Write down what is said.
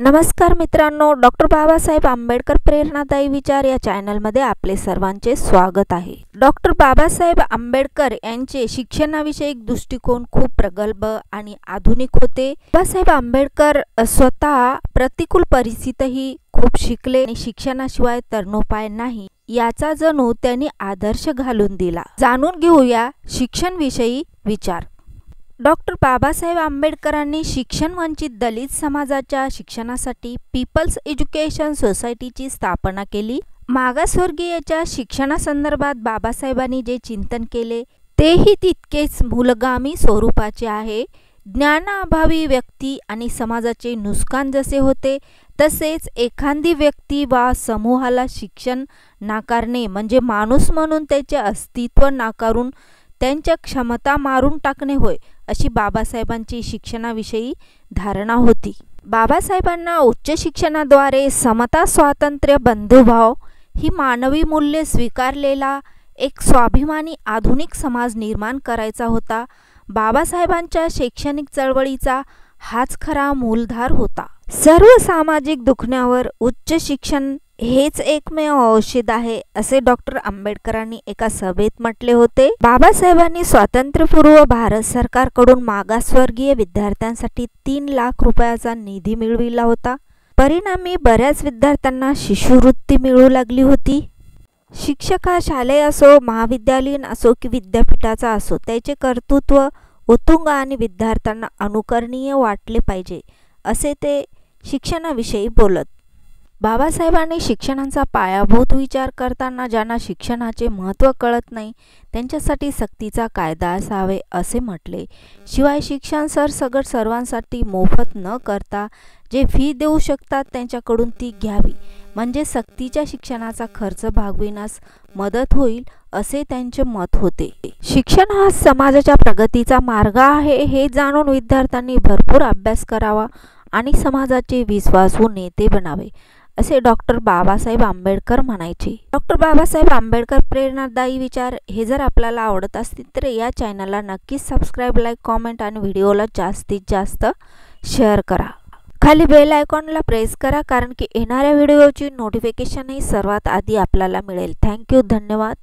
नमस्कार मित्रांनो, डॉक्टर बाबासाहेब आंबेडकर प्रेरणादायी विचार या चॅनलमध्ये आपले सर्वांचे स्वागत आहे। डॉक्टर बाबासाहेब आंबेडकर यांचे शिक्षणाविषयक दृष्टिकोन खूप प्रगल्भ आणि आधुनिक होते। बाबासाहेब आंबेडकर स्वतः प्रतिकूल परिस्थितीतही खूप शिकले आणि शिक्षणाशिवाय तरणोपाय नाही याचा जणू त्यांनी आदर्श घालून दिला। जाणून घेऊया शिक्षणाविषयी विचार। डॉक्टर बाबासाहेब आंबेडकरांनी शिक्षण वंचित दलित समाजाच्या शिक्षणासाठी पीपल्स एज्युकेशन सोसायटीची स्थापना केली। मागासवर्गीयांच्या शिक्षणासंदर्भात बाबासाहेबांनी जे चिंतन केले तेही तितकेच मूलगामी स्वरूपाचे आहे। ज्ञानाअभावी व्यक्ती आणि समाजाचे नुकसान जसे होते तसेच एखादी व्यक्ती वा समूहाला शिक्षण नाकारणे म्हणजे माणूस म्हणून त्याचे अस्तित्व नाकारून त्यांच्या क्षमता मारून टाकणे होय, अशी बाबासाहेबांची शिक्षणाविषयी धारणा होती। बाबासाहेबांना उच्च शिक्षणाद्वारे समता, स्वातंत्र्य, बंधुभाव ही मानवी मूल्ये स्वीकारलेला एक स्वाभिमानी आधुनिक समाज निर्माण करायचा होता। बाबासाहेबांच्या शैक्षणिक चळवळीचा हाच खरा मूलधार होता। सर्व सामाजिक दुखण्यावर उच्च शिक्षण हेच एकमेव औषध आहे, असे डॉक्टर आंबेडकरांनी एका सभेत म्हटले होते। बाबासाहेबांनी स्वातंत्र्यपूर्व भारत सरकारकडून मागासवर्गीय विद्यार्थ्यांसाठी 3 लाख रुपयाचा निधी मिळविला होता। परिणामी बऱ्याच विद्यार्थ्यांना शिष्यवृत्ती मिळू लागली होती। शिक्षक हा शालेय असो, महाविद्यालयीन असो की विद्यापीठाचा असो, त्याचे कर्तृत्व उत्तुंग आणि विद्यार्थ्यांना अनुकरणीय वाटले पाहिजे, असे ते शिक्षणाविषयी बोलत। बाबासाहेबांनी शिक्षणाचा पायाभूत विचार करताना ज्यांना शिक्षणाचे महत्त्व कळत नाही त्यांच्यासाठी सक्तीचा कायदा असावे असे म्हटले। शिवाय शिक्षण सरसकट सर्वांसाठी मोफत न करता जे फी देऊ शकतात त्यांच्याकडून ती घ्यावी, म्हणजे सक्तीच्या शिक्षणाचा खर्च भागविण्यास मदत होईल, असे त्यांचे मत होते। शिक्षण हा समाजाच्या प्रगतीचा मार्ग आहे हे जाणून विद्यार्थ्यांनी भरपूर अभ्यास करावा आणि समाजाचे विश्वासू नेते बनावे, असे डॉक्टर बाबासाहेब आंबेडकर म्हणायचे। डॉक्टर बाबासाहेब आंबेडकर प्रेरणादायी विचार हे जर आपल्याला आवडत असतील तर या चॅनलला नक्कीच सबस्क्राईब, लाईक, कॉमेंट आणि व्हिडिओला जास्तीत जास्त शेअर करा। खाली बेल आयकॉनला प्रेस करा, कारण की येणाऱ्या व्हिडिओची नोटिफिकेशनही सर्वात आधी आपल्याला मिळेल। थँक्यू, धन्यवाद।